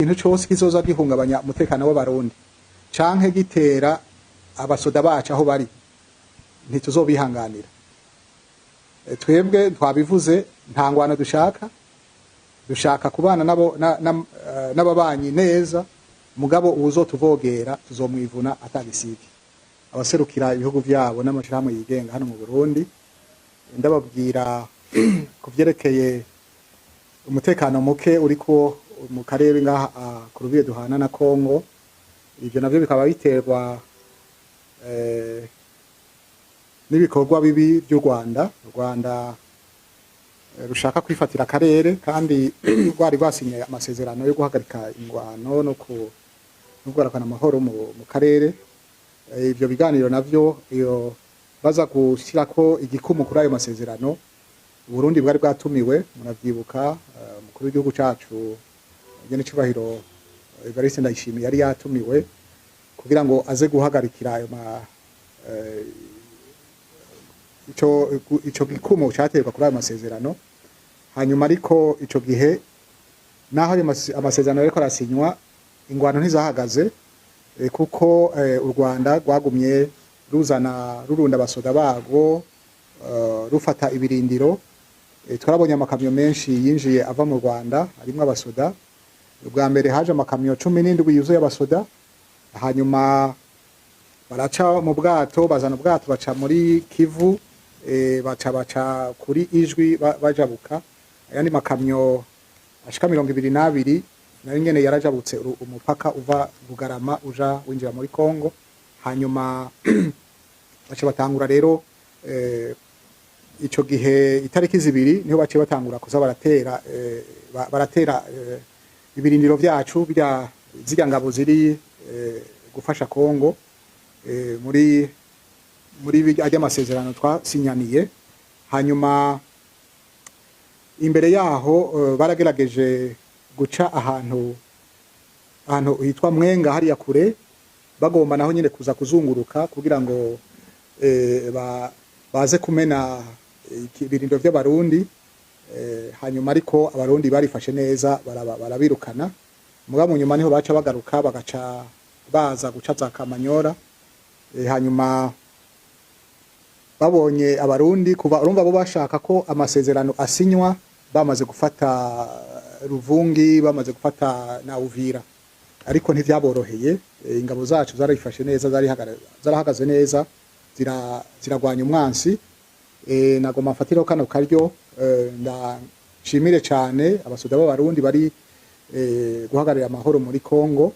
ikintu cyose kizoza gihungabanya umutekano w'abarundi canke gitera abasoda bacu aho bari ntituzobihanganira. Twebwe twabivuze nta ngwano dushaka kubana nabo n'ababanyi neza, mugabo uzotuvogera tuzomwivuna atagisivye. Abaserukira ibihugu vyabo n'amashirahamwe yigenga hano mu Burundi ndababwira kuvyerekeye umutekano muke uriko mu karere ngaha ku rubiye duhana na Kongo. Ivyo navyo bikaba biterwa n'ibikorwa bibi by'u Rwanda rushaka kwifatira akarere kandi rwari rwasinye amasezerano yo guhagarika ingwano no kugarukana amahoro mu karere. Ivyo biganiro navyo iyo baza gushirako igikumu kuri ayo masezerano, Burundi bwari bwatumiwe, muravyibuka umukuru w'igihugu cacu nyene cubahiro Evariste Ndayishimiye yari yatumiwe kugira ngo aze guhagarikira ayo ico gikumu caterwa kuri ayo masezerano. Hanyuma ariko ico gihe naho amasezerano yariko arasinywa, ingwano ntizahagaze kuko u Rwanda rwagumye rurunda abasoda barwo rufata ibirindiro. Twarabonye amakamyo menshi yinjiye ava mu Rwanda arimwo abasoda. Ubwa mbere haje amakamyo 17 yuzuye abasoda, hanyuma baraca mu bwato, bazana ubwato baca muri Kivu, baca kuri Ijwi bajabuka. Ayandi makamyo ashika 22 nayo nyene yarajabutse umupaka uva Bugarama uja winjira muri Kongo. Hanyuma baca batangura rero ico gihe itariki zibiri niho bace batangura kuza baratera ibirindiro vyacu zirya ngabo ziri gufasha Kongo muri ajya amasezerano twasinyaniye. Hanyuma imbere yaho baragerageje guca ahantu hitwa Mwenga hariya kure, bagomba naho nyine kuza kuzunguruka kugira ngo baze kumena ibirindiro by'abarundi. Hanyuma ariko abarundi barifashe neza barabirukana. Mugabo nyuma niho baca bagaruka bagaca baza guca za Kamanyora. Hanyuma babonye abarundi kuva urumva bo bashaka ko amasezerano asinywa bamaze gufata Ruvungi, bamaze gufata na Uvira, ariko ntivyaboroheye. Ingabo zacu zarifashe neza, zarahagaze neza, ziragwanya umwansi. Nagoma mfatiraho kano karyo ndashimire cyane abasoda b'abarundi bari guhagarira amahoro muri Kongo,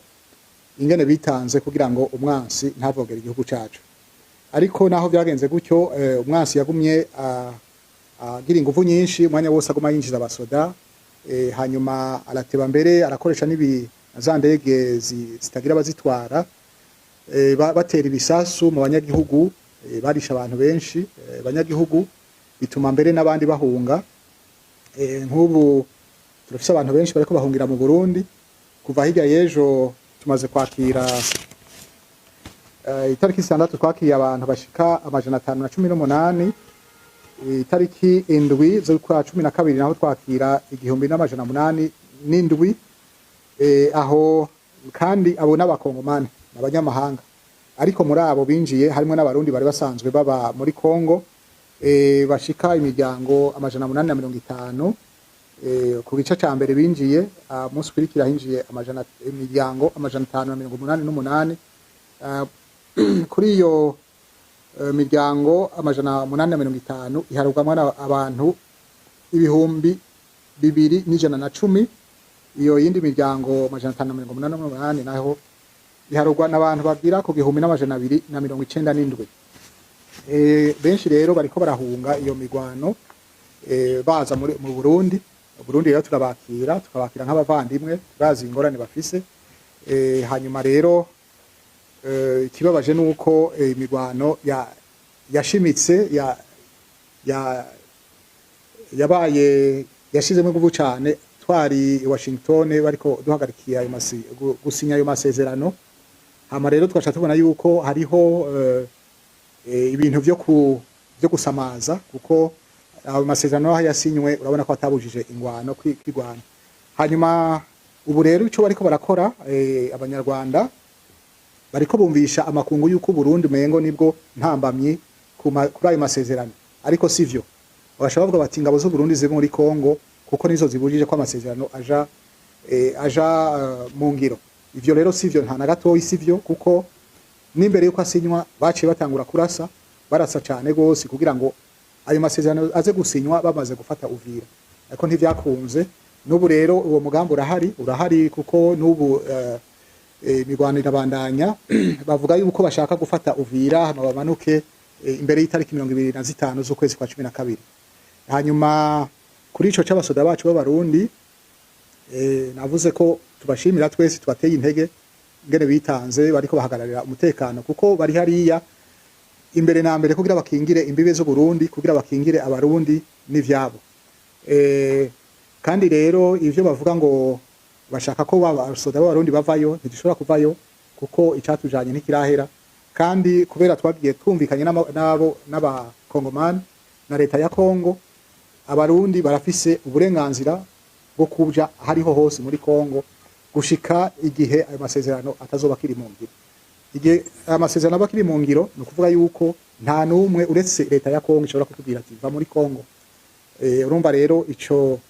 ingene bitanze kugira ngo umwansi ntavogere igihugu cacu. Ariko naho byagenze gutyo, umwansi yagumye agira ingufu nyinshi, umwanya wose aguma yinjiza abasoda. Hanyuma arateba mbere arakoresha za ndege zitagira abazitwara, batera ibisasu mu banyagihugu, barisha abantu benshi abanyagihugu, bituma mbere n'abandi bahunga. Nk'ubu turafise abantu benshi bariko bahungira mu Burundi. Kuva hirya y'ejo tumaze kwakira itariki 6 twakiriye abantu bashika 518. Itariki 7 z'ukwa 12 naho twakira 1807. Aho kandi abo n'abakongomani n'abanyamahanga, ariko muri abo binjiye harimo n'abarundi bari basanzwe baba muri Kongo, bashika imiryango 850. Ku gice ca mbere binjiye, munsi kwirikira hinjiye imiryango 588. Kuri iyo miryango 850 iharugwamwo abantu 2,210. Iyo yindi miryango 588 naho iharugwa n'abantu bagira ku 1,297. Benshi rero bariko barahunga iyo migwano baza mu Burundi. Burundi rero tukabakira nk'abavandimwe, bazi ingorane bafise. Hanyuma rero ikibabaje nuko imigwano yashimitse yabaye yashizemo ingufu cyane. Twari i Washington bariko duhagarikiye gusinya ayo masezerano. Hama rero twacha tubona yuko hariho ibintu byo gusamaza, kuko ayo masezerano yasinywe urabona ko atabujije ingwano kwigwana. Hanyuma ubu rero ico bariko barakora abanyarwanda bariko bumvisha amakungu yuko Burundi mengo nibwo ntambamye kuri ayo masezerano, ariko sivyo. Bashobora kuvuga bati ingabo z'u Burundi zive muri Kongo kuko nizo zibujije ko amasezerano aja mu ngiro. Ivyo rero sivyo, nta na gato sivyo, kuko n'imbere yuko asinywa baciye batangura barasa cyane gose kugira ngo ayo masezerano aze gusinywa bamaze gufata Uvira, ariko ntivyakunze. N'ubu rero uwo mugambo urahari kuko n'ubu imigwano irabandanya. Bavuga yuko bashaka gufata Uvira hano bamanuke imbere y'itariki 25 z'ukwezi kwa 12. Hanyuma kuri ico c'abasoda bacu b'abarundi navuze ko tubashimira twese, tubateye intege ngene bitanze, bariko bahagararira umutekano kuko bari hariya imbere na mbere kugira bakingire imbibe z'u Burundi, kugira bakingire abarundi n'ivyabo. Kandi rero ivyo bavuga ngo bashaka ko abasoda b'abarundi bavayo, ntidishobora kuvayo kuko icatujanye ntikirahera. Kandi kubera twagiye twumvikanye n'abakongomani na leta ya Kongo, abarundi barafise uburenganzira bwo kuja hariho hose muri Kongo gushika igihe ayo masezerano atazoba kiri mu ngiro. Igihe amasezerano aba kiri mu ngiro, no kuvuga yuko nta numwe uretse leta ya Kongo ishobora kutubwira ati va muri Kongo. Urumva rero ico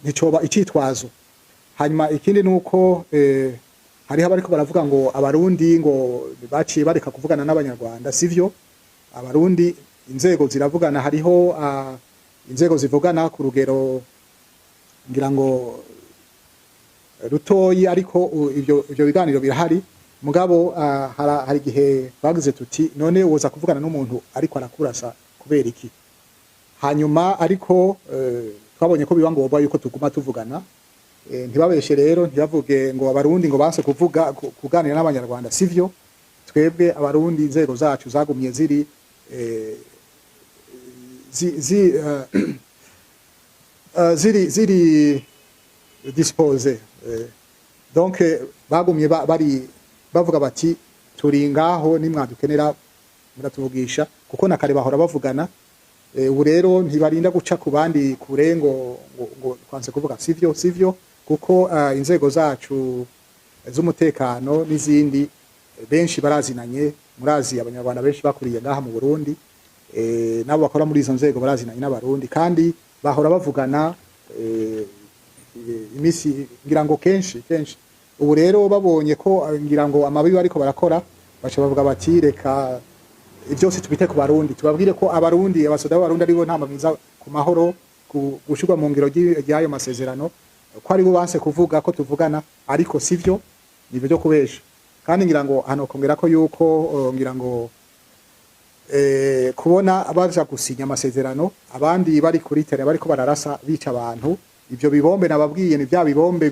nicoba icitwazo. Hanyuma ikindi nuko hariho abariko baravuga ngo abarundi ngo baciye bareka kuvugana n'abanyarwanda, sivyo. Abarundi inzego ziravugana, hariho inzego zivugana ku rugero ngira ngo rutoyi, ariko ivyo biganiro birahari. Mugabo hari igihe bagize tuti none woza kuvugana n'umuntu ariko arakurasa kubera iki? Hanyuma ariko twabonye ko biba ngombwa yuko tuguma tuvugana. Ntibabeshe rero, ntibavuge ngo abarundi ngo banse kuganira n'abanyarwanda, sivyo. Twebwe abarundi inzego zacu zagumye ziri ziri dispose. Donc bagumye bari bavuga bati turi ngaho nimwadukenera muratuvugisha, kuko nakare bahora bavugana. Ubu rero ntibarinda guca ku bandi kure ngo twanze kuvuga, sivyo, kuko inzego zacu z'umutekano n'izindi benshi barazinanye. Murazi abanyarwanda benshi bakuriye ngaha mu Burundi, nabo bakora muri izo nzego barazinanye n'abarundi, kandi bahora bavugana imisi ngira ngo kenshi. Ubu rero babonye ko ngira ngo amabi bariko barakora, baca bavuga bati reka ivyose tubite ku barundi, tubabwire ko abarundi, abasoda b'abarundi aribo ntambamiza ku mahoro, gushirwa mu ngiro ry'ayo masezerano, ko aribo banse kuvuga ko tuvugana, ariko sivyo, nivyo byo kubesha. Kandi ngira ngo hano kongera ko yuko ngira ngo kubona abaza gusinya amasezerano abandi bari kuri tere bariko bararasa bica abantu, ivyo bibombe nababwiye ni vya bibombe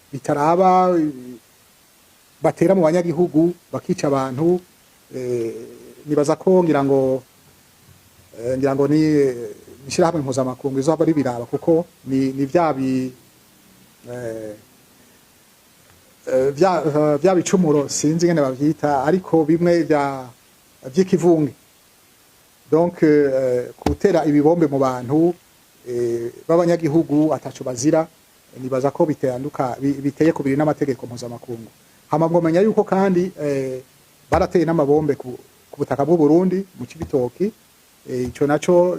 bitaraba batera mu banyagihugu bakica abantu. Nibaza ko ngira ngo ni nishirahamwe mpuzamakungu izo bari biraba, kuko ni vya bicumuro sinzi ngene bavyita, ariko bimwe vy'ikivunge. Donc gutera ibibombe mu bantu b'abanyagihugu ataco bazira, nibaza ko biteye kubiri n'amategeko mpuzamakungu. Hama mwomenya yuko kandi barateye n'amabombe ku butaka bw'u Burundi mu Cibitoki. Ico naco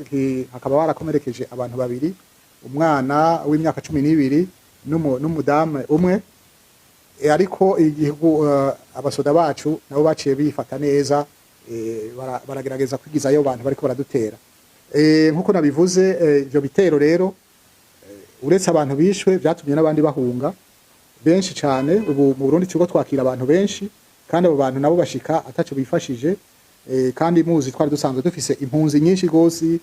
hakaba barakomerekeje abantu babiri, umwana w'imyaka 12 n'umudamu umwe. Ariko igihugu abasoda bacu nabo baciye bifata neza, baragerageza kwigizayo abantu bariko baradutera. Nkuko nabivuze, ivyo bitero rero uretse abantu bishwe vyatumye n'abandi bahunga benshi cyane. Ubu mu Burundi tugo twakira abantu benshi, kandi abo bantu nabo bashika ataco bifashije. Kandi muzi twari dusanzwe dufise impunzi nyinshi gose,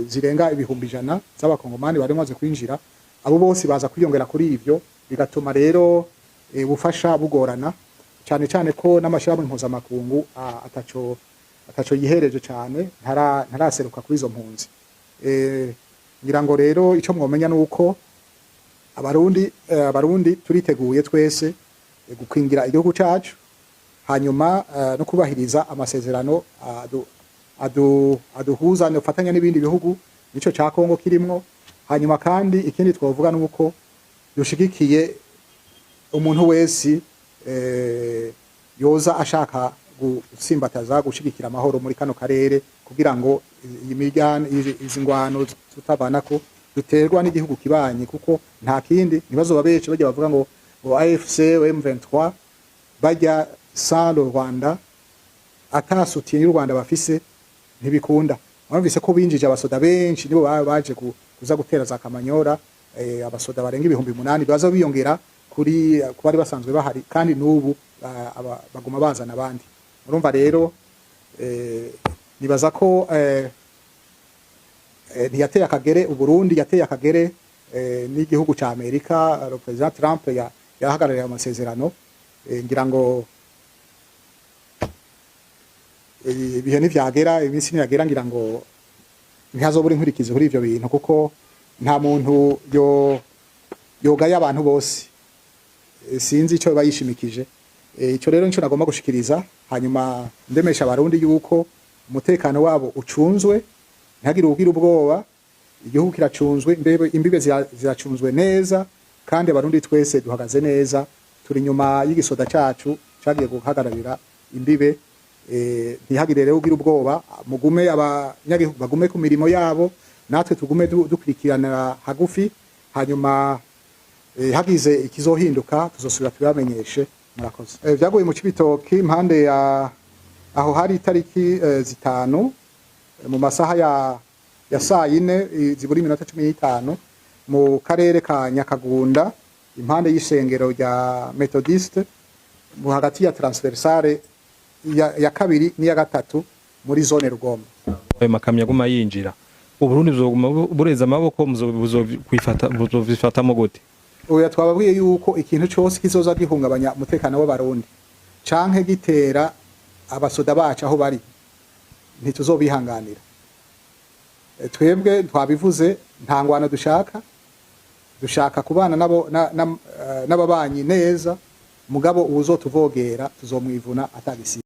zirenga 100 z'abakongomani bari maze kwinjira. Abo bose baza kwiyongera kuri ivyo, bigatuma rero bufasha bugorana cyane ko n'amashirahamwe mpuzamakungu ataco yihereje cyane, ntaraseruka kuri izo mpunzi. Ngira ngo rero ico mwomenya nuko abarundi turiteguye twese gukwingira igihugu cacu, hanyuma no kubahiriza amasezerano aduhuza no fatanya n'ibindi bihugu, nico ca Kongo kirimwo. hanyuma kandi ikindi twavuga nuko dushigikiye umuntu wese yoza ashaka gusimbataza gushigikira amahoro muri kano karere kugira ngo izi ngwano tutabana ko duterwa n'igihugu kibanyi, kuko nta kindi nibazo babeje bajya bavuga ngo AFC M23 bajya sans le Rwanda atasutiye y'u Rwanda bafise ntibikunda. Bumvise ko binjije abasoda benshi nibo baje kuza gutera za Kamanyora, abasoda barenga 8,000 baza biyongera kuri bari basanzwe bahari, kandi n'ubu baguma bazana abandi. Urumva rero nibaza ko ntiyateye akagere Uburundi, yateye akagere n'igihugu ca Amerika. President Trump yahagarariye amasezerano, ngira ngo ibihe ntivyagera, iminsi ntiyagera, ngira ngo ntihazobura inkurikizi kuri ivyo bintu, kuko nta muntu yogaya abantu bose, sinzi ico bayishimikije. Ico rero nico nagomba gushikiriza, hanyuma ndemesha abarundi yuko umutekano wabo ucunzwe, ntihagire ugira ubwoba, igihugu kiracunzwe, imbibe ziracunzwe neza, kandi abarundi twese duhagaze neza, turi nyuma y'igisoda cacu cagiye guhagararira imbibe. Ntihagire rero ugira ubwoba, mugume abanyagihugu bagume ku mirimo yabo, natwe tugume dukurikirana hagufi, hanyuma hagize ikizohinduka tuzosubira tubamenyeshe. Murakoze. Vyaguye mu Cibitoki impande ya aho hari itariki 5 mu masaha ya saa 4 ziburi minota 15 mu karere ka Nyakagunda impande y'ishengero rya Methodiste mu hagati ya transversale ya kabiri n'iya gatatu muri zone Rugombo. Ayo makamyo aguma yinjira, Uburundi buzoguma bureza amaboko, muzobifatamo gute? Oya, twababwiye yuko ikintu cyose kizoza gihungabanya umutekano w'abarundi canke gitera abasoda bacu aho bari ntituzobihanganira. Twebwe twabivuze, nta ngwano dushaka kubana n'ababanyi neza, mugabo uzotuvogera tuzomwivuna atagisi.